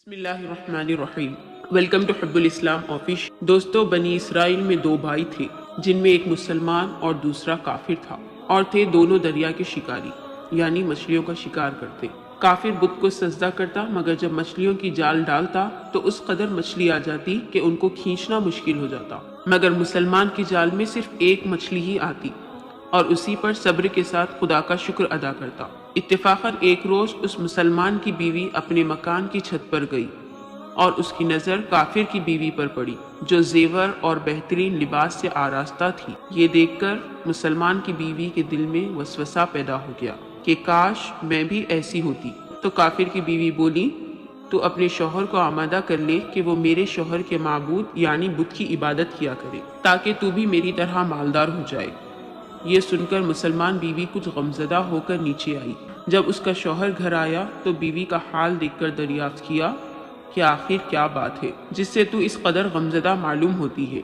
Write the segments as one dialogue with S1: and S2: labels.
S1: بسم اللہ الرحمن الرحیم۔ ویلکم ٹو حب الاسلام آفیش۔ دوستو، بنی اسرائیل میں دو بھائی تھے جن میں ایک مسلمان اور دوسرا کافر تھا، اور تھے دونوں دریا کے شکاری، یعنی مچھلیوں کا شکار کرتے۔ کافر بت کو سجدہ کرتا، مگر جب مچھلیوں کی جال ڈالتا تو اس قدر مچھلی آ جاتی کہ ان کو کھینچنا مشکل ہو جاتا، مگر مسلمان کی جال میں صرف ایک مچھلی ہی آتی، اور اسی پر صبر کے ساتھ خدا کا شکر ادا کرتا۔ اتفاقاً ایک روز اس مسلمان کی بیوی اپنے مکان کی چھت پر گئی اور اس کی نظر کافر کی بیوی پر پڑی جو زیور اور بہترین لباس سے آراستہ تھی۔ یہ دیکھ کر مسلمان کی بیوی کے دل میں وسوسہ پیدا ہو گیا کہ کاش میں بھی ایسی ہوتی۔ تو کافر کی بیوی بولی، تو اپنے شوہر کو آمادہ کر لے کہ وہ میرے شوہر کے معبود یعنی بت کی عبادت کیا کرے، تاکہ تو بھی میری طرح مالدار ہو جائے۔ یہ سن کر مسلمان بیوی کچھ غمزدہ ہو کر نیچے آئی۔ جب اس کا شوہر گھر آیا تو بیوی کا حال دیکھ کر دریافت کیا کہ آخر کیا بات ہے جس سے تو اس قدر غمزدہ معلوم ہوتی ہے۔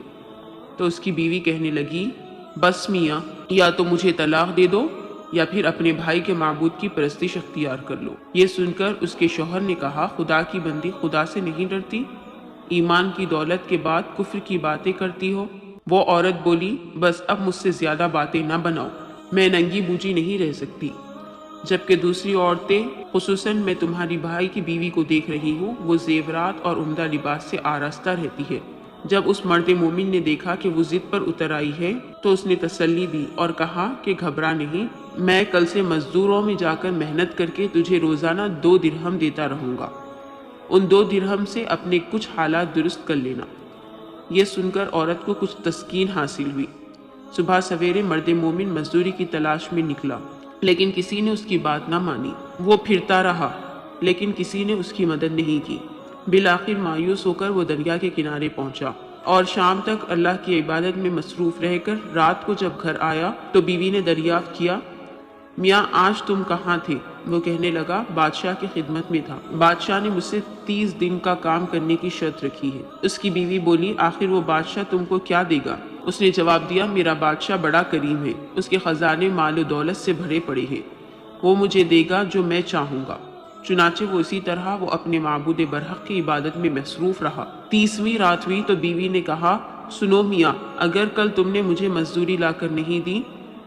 S1: تو اس کی بیوی کہنے لگی، بس میاں، یا تو مجھے طلاق دے دو یا پھر اپنے بھائی کے معبود کی پرستش اختیار کر لو۔ یہ سن کر اس کے شوہر نے کہا، خدا کی بندی، خدا سے نہیں ڈرتی؟ ایمان کی دولت کے بعد کفر کی باتیں کرتی ہو۔ وہ عورت بولی، بس اب مجھ سے زیادہ باتیں نہ بناؤ، میں ننگی بوجھی نہیں رہ سکتی۔ جبکہ دوسری عورتیں، خصوصاً میں تمہاری بھائی کی بیوی کو دیکھ رہی ہوں، وہ زیورات اور عمدہ لباس سے آراستہ رہتی ہے۔ جب اس مرد مومن نے دیکھا کہ وہ ضد پر اتر آئی ہے تو اس نے تسلی دی اور کہا کہ گھبرا نہیں، میں کل سے مزدوروں میں جا کر محنت کر کے تجھے روزانہ 2 درہم دیتا رہوں گا، ان 2 درہم سے اپنے کچھ حالات درست کر لینا۔ یہ سن کر عورت کو کچھ تسکین حاصل ہوئی۔ صبح سویرے مرد مومن مزدوری کی تلاش میں نکلا، لیکن کسی نے اس کی بات نہ مانی۔ وہ پھرتا رہا لیکن کسی نے اس کی مدد نہیں کی۔ بالآخر مایوس ہو کر وہ دریا کے کنارے پہنچا اور شام تک اللہ کی عبادت میں مصروف رہ کر رات کو جب گھر آیا تو بیوی نے دریافت کیا، میاں آج تم کہاں تھے؟ وہ کہنے لگا، بادشاہ کی خدمت میں تھا، بادشاہ نے مجھ سے 30 دن کا کام کرنے کی شرط رکھی ہے۔ اس کی بیوی بولی، آخر وہ بادشاہ تم کو کیا دے گا؟ اس نے جواب دیا، میرا بادشاہ بڑا کریم ہے، اس کے خزانے مال و دولت سے بھرے پڑے ہیں، وہ مجھے دے گا جو میں چاہوں گا۔ چنانچہ وہ اسی طرح وہ اپنے معبود برحق کی عبادت میں مصروف رہا۔ 30ویں رات ہوئی تو بیوی نے کہا، سنو میاں، اگر کل تم نے مجھے مزدوری لا کر نہیں دی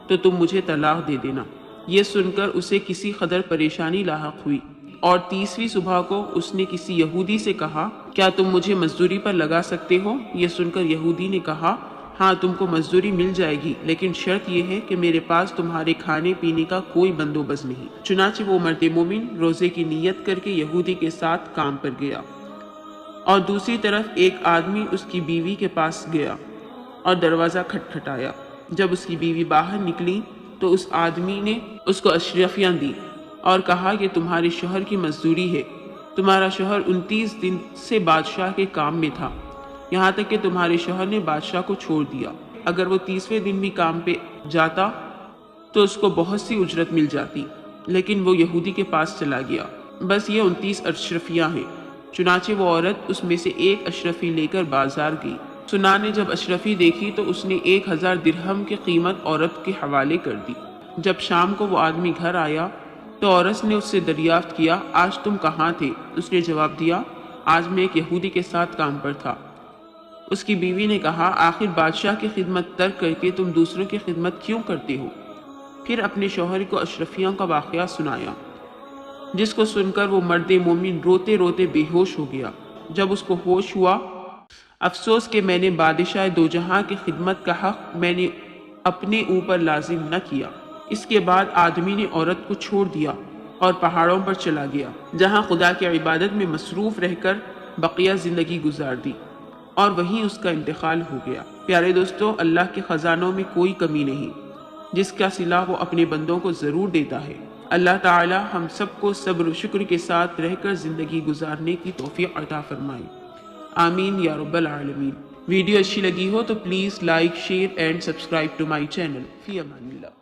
S1: تو تم مجھے طلاق دے دینا۔ یہ سن کر اسے کسی قدر پریشانی لاحق ہوئی، اور 30ویں صبح کو اس نے کسی یہودی سے کہا، کیا تم مجھے مزدوری پر لگا سکتے ہو؟ یہ سن کر یہودی نے کہا، ہاں تم کو مزدوری مل جائے گی، لیکن شرط یہ ہے کہ میرے پاس تمہارے کھانے پینے کا کوئی بندوبست نہیں۔ چنانچہ وہ مرد مومن روزے کی نیت کر کے یہودی کے ساتھ کام پر گیا، اور دوسری طرف ایک آدمی اس کی بیوی کے پاس گیا اور دروازہ کھٹکھٹایا۔ جب اس کی بیوی باہر نکلی تو اس آدمی نے اس کو اشرفیاں دی اور کہا، یہ تمہارے شوہر کی مزدوری ہے، تمہارا شوہر 29 دن سے بادشاہ کے کام میں تھا، یہاں تک کہ تمہارے شوہر نے بادشاہ کو چھوڑ دیا۔ اگر وہ 30ویں دن بھی کام پہ جاتا تو اس کو بہت سی اجرت مل جاتی، لیکن وہ یہودی کے پاس چلا گیا، بس یہ 29 اشرفیاں ہیں۔ چنانچہ وہ عورت اس میں سے ایک اشرفی لے کر بازار گئی۔ سنا نے جب اشرفی دیکھی تو اس نے 1000 درہم کی قیمت عورت کے حوالے کر دی۔ جب شام کو وہ آدمی گھر آیا تو عورت نے اس سے دریافت کیا، آج تم کہاں تھے؟ اس نے جواب دیا، آج میں ایک یہودی کے ساتھ کام پر تھا۔ اس کی بیوی نے کہا، آخر بادشاہ کی خدمت ترک کر کے تم دوسروں کی خدمت کیوں کرتے ہو؟ پھر اپنے شوہر کو اشرفیوں کا واقعہ سنایا، جس کو سن کر وہ مرد مومن روتے روتے بے ہوش ہو گیا۔ جب اس کو ہوش ہوا، افسوس کہ میں نے بادشاہ دو جہاں کی خدمت کا حق میں نے اپنے اوپر لازم نہ کیا۔ اس کے بعد آدمی نے عورت کو چھوڑ دیا اور پہاڑوں پر چلا گیا، جہاں خدا کی عبادت میں مصروف رہ کر بقیہ زندگی گزار دی، اور وہیں اس کا انتقال ہو گیا۔ پیارے دوستو، اللہ کے خزانوں میں کوئی کمی نہیں، جس کا صلہ وہ اپنے بندوں کو ضرور دیتا ہے۔ اللہ تعالی ہم سب کو صبر و شکر کے ساتھ رہ کر زندگی گزارنے کی توفیق عطا فرمائے، آمین یا رب العالمین۔ ویڈیو اچھی لگی ہو تو please like, share and subscribe to my channel. فی امان اللہ۔